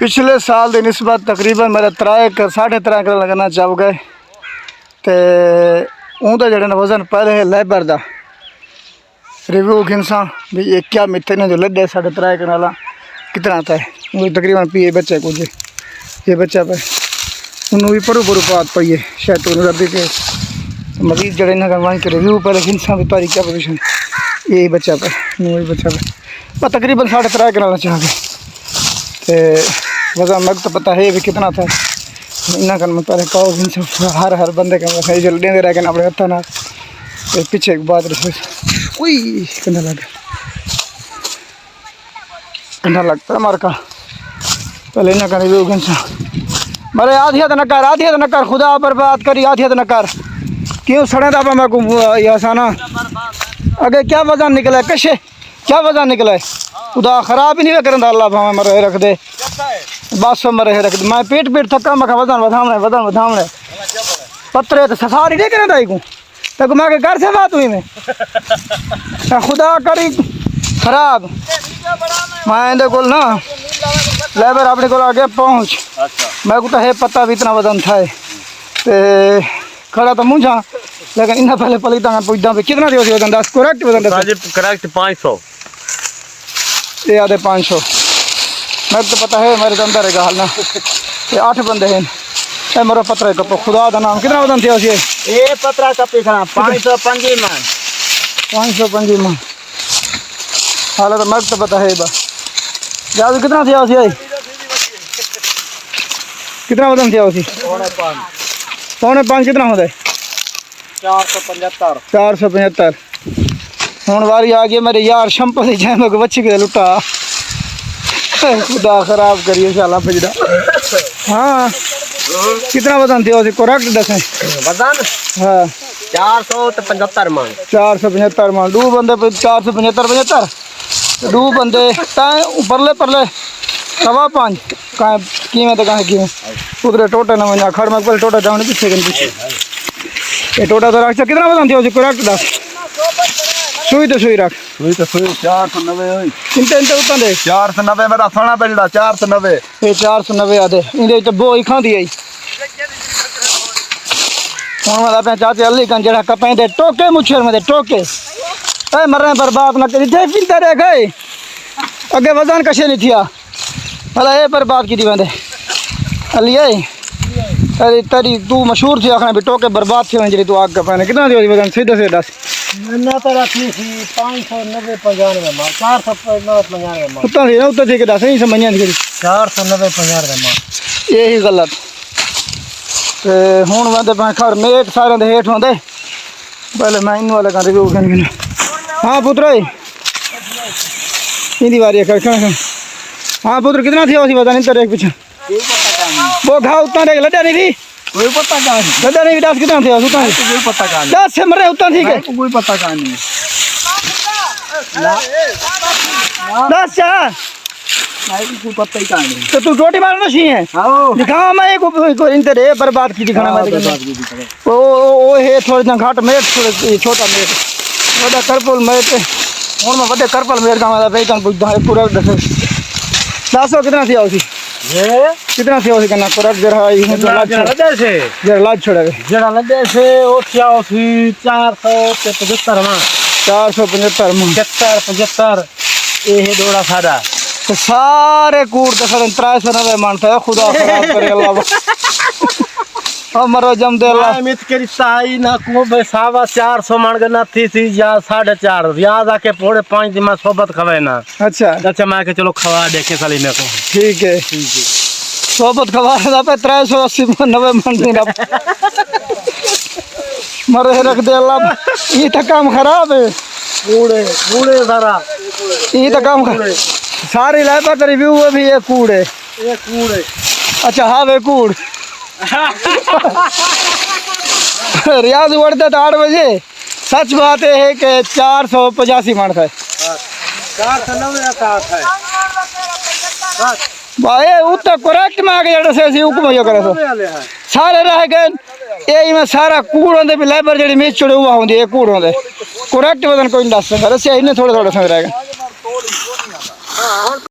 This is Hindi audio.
पिछले साल की निस्बत तकरीबन मेरे 3.5 एकड़ लगना चाह गए तो उनका जड़े वजन पहले है लेबर का रिव्यू खिंसा भी ये क्या मिथे ने जो लदे 3.5 एकड़ वाला कितना था वो तकरीबन पी बच्चे कुछ ये बच्चा पे उन्होंने भी परू पात पाई है शायद तो रबी के मरीज जड़े इन्हें वहीं के रिव्यू पहले खिंसा भी तारी क्या पोजिशन यही बच्चा पे वही बच्चा पे तकरीबन 3.5 एकड़ वाला चाह गए तो वजन मग तो पता है भी कितना था इन्ना कर मैं पहले कहो हर बंदे का सही जल देंगे रह अपने हथा ना पीछे एक बात रहे कोई कंधा लगता है मार का पहले इन्ना कर रिव्यू खिंसा मरे आधियत न कर खुदा बर्बाद करी आधियत न कर क्यों सड़े था मैं को आसाना अगे क्या वजन निकला कशे क्या वजन निकला है खुदा खराब ही नहीं कर अल्लाह भाव मरे रख दे बस मरे रख दे मैं पेट थका मैं वजन वधावने पत्रे तो सफारी नहीं करें को तो मैं घर से बात हुई मैं खुदा करी खराब मैं इंदे को ना लेबर अपने को आगे पहुँच मैं को तो है पता भी इतना वजन था ते खड़ा तो मुझा लेकिन इन्हें पहले पलीता पूछता भी कितना दिवस वजन दस करेक्ट वजन करेक्ट 500 ये आधे 500 मेरे तो पता है मेरे तो अंदर है हाल ना ये 8 बंदे हैं ये मेरा पत्रा कपो खुदा का नाम कितना वजन थे ये पत्रा कपी खड़ा 505 मन 505 मन हाल तो मेरे तो पता है बस जादू कितना थे कितना वजन थे उसी 5.5 कितना होता है 475 हूँ वारी आ गई मेरे यार शंपल ही जाए मैं बच्ची के लुटा खुदा खराब करिए शाला बजड़ा हाँ कितना वजन थे उसी करेक्ट दसें वजन हाँ 475 मन 475 मन दो बंदे 475 दो बंदे परले 5.5 कहाँ कि उधर टोटा ना मैं खड़ में पहले टोटा जाने पीछे पीछे ये टोटा तो रख कितना वजन थे उसी करेक्ट दस सुई रख 490 इंते उतना दे 490 मेरा सोना पिंडा 490 ये 490 आधे इंदे तो बो ही खांदी आई हूँ मैं अपने चाचे अली कन जरा कपें दे टोके मुछर में दे टोके ए मरने बर्बाद ना करी थे पिंते रह गए अगे वजन कशे नहीं थिया भला ये बर्बाद की दी बंदे अली अरे तेरी तू मशहूर थी आखना भी टोके बर्बाद थे जी तू आग कपें कितना दी वजन सीधे से दस मैंने तो रखी थी 590 95 मां 490 95 मां उतना थी ना उतना थी कि दस नहीं समझ नहीं 490 95 मां यही गलत ते हुन वंदे मैं खर मेट सारे दे हेठ होंदे पहले मैं इन वाले का रिव्यू करन हां पुत्र इंदी बारी कर हां पुत्र कितना थी उसी वजन तेरे एक पीछे वो घा उतना देख लड़ा नहीं थी कोई पता का नहीं लड़ा नहीं दस कितना थे उतना कोई पता का नहीं 10 से मरे उतना ठीक है कोई पता का नहीं 10 चार कोई पता ही का नहीं तो तू रोटी मारना सी है आओ दिखाओ मैं को इन तेरे बर्बाद की दिखाना मैं ओ है थोड़ा ना घाट मेट थोड़ा छोटा मेट बड़ा करपल मेट हुन मैं बड़े करपल मेट का मैं बेचन बुझदा है पूरा दसो कितना थी उसी ये कितना थी उसी करना पूरा जरा ही जरा लाज छोड़े जरा लदे से ओ क्या उसी 475 मन 475 मन 75 ये है दोड़ा सादा तो सारे कूड़ तो सर 390 मन था खुदा खराब करे अल्लाह मरो जम दे अल्लाह मित के साई ना को बेसावा 400 मन गना थी या 4.5 याद आके पूरे 5 दिन में सोबत खवाए ना अच्छा मैं के चलो खवा देखे साली में को ठीक है सोबत खवा दा पे 380 90 मन देना मरे रख दे अल्लाह ये तो काम खराब है कूड़े सारा ये तो काम सारी लाइफ का रिव्यू है भी ये कूड़े अच्छा हाँ वे कूड़ रियाज उड़ते तो 8 बजे सच बात है कि 485 मन था 490 का है भाई उत्तर करेक्ट में आके जड़े से हुक्म यो करे सारे रह गए यही में सारा कूड़ होंदे भी लेबर जेडी मिस चढ़े हुआ होंदी ये कूड़ होंदे करेक्ट वजन कोई नहीं दस सकदा रस्से इन्हें थोड़े थोड़े समय रह गए